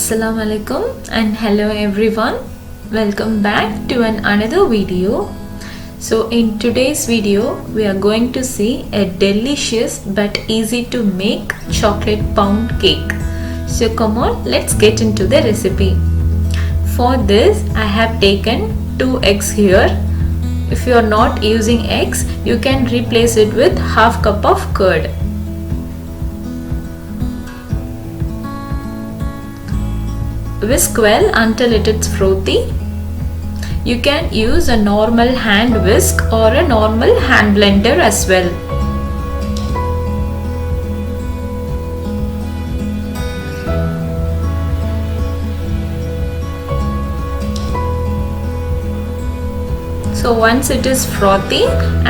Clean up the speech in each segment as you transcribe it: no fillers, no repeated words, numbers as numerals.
Assalamu alaikum and hello everyone. Welcome back to another video. So in today's video we are going to see a delicious but easy to make chocolate pound cake. So come on, let's get into the recipe. For this I have taken 2 eggs here. If you are not using eggs, you can replace it with half cup of curd. Whisk well until it is frothy. You can use a normal hand whisk or a normal hand blender as well. So once it is frothy,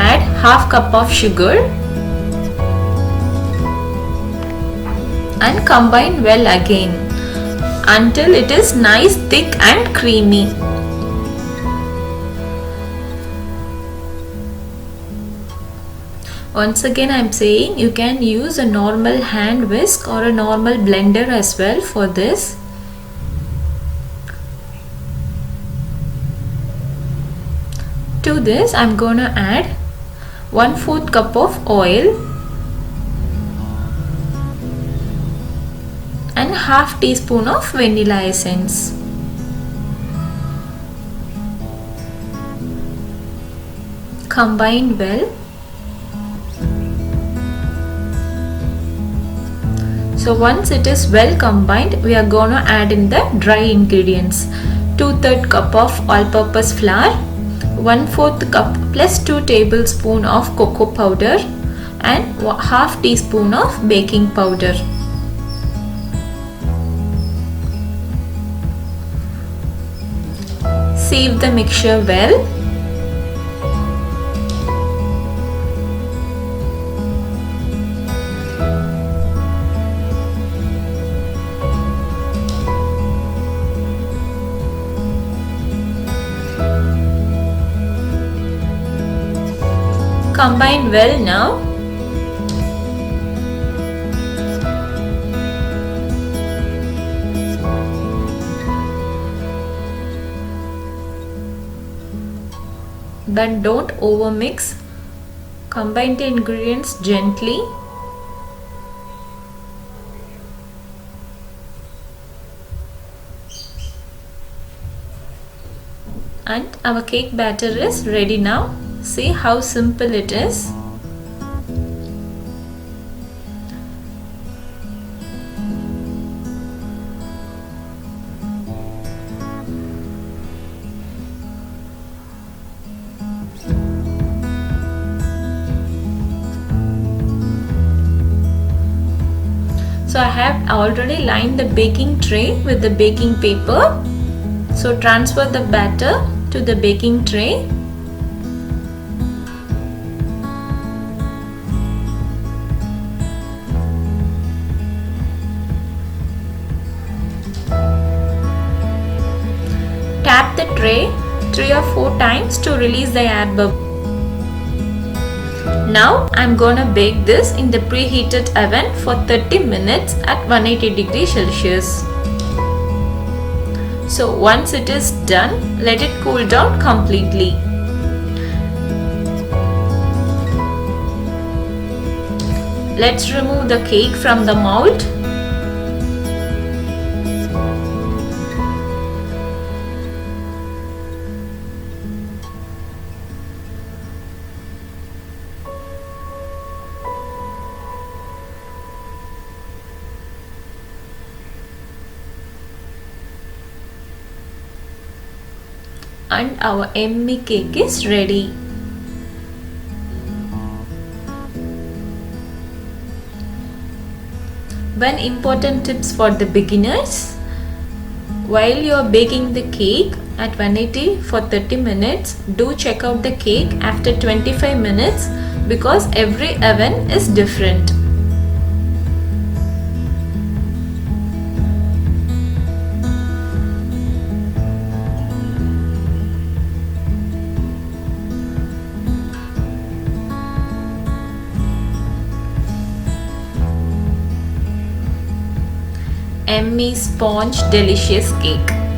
add half cup of sugar and combine well again until it is nice, thick and creamy. Once again I am saying you can use a normal hand whisk or a normal blender as well for this. To this I am going to add 1/4 cup of oil and half teaspoon of vanilla essence. Combine well. So once it is well combined, we are going to add in the dry ingredients. 2/3 cup of all-purpose flour, 1/4 cup plus 2 tablespoons of cocoa powder and half teaspoon of baking powder. Sieve the mixture well. Combine well now. But don't overmix. Combine the ingredients gently. And our cake batter is ready now. See how simple it is. So I have already lined the baking tray with the baking paper. So transfer the batter to the baking tray. Tap the tray 3 or 4 times to release the air bubble. Now I'm gonna bake this in the preheated oven for 30 minutes at 180 degrees Celsius. So once it is done, let it cool down completely. Let's remove the cake from the mold. And our yummy cake is ready. One important tips for the beginners: while you are baking the cake at 180 for 30 minutes, do check out the cake after 25 minutes because every oven is different. yummy sponge delicious cake.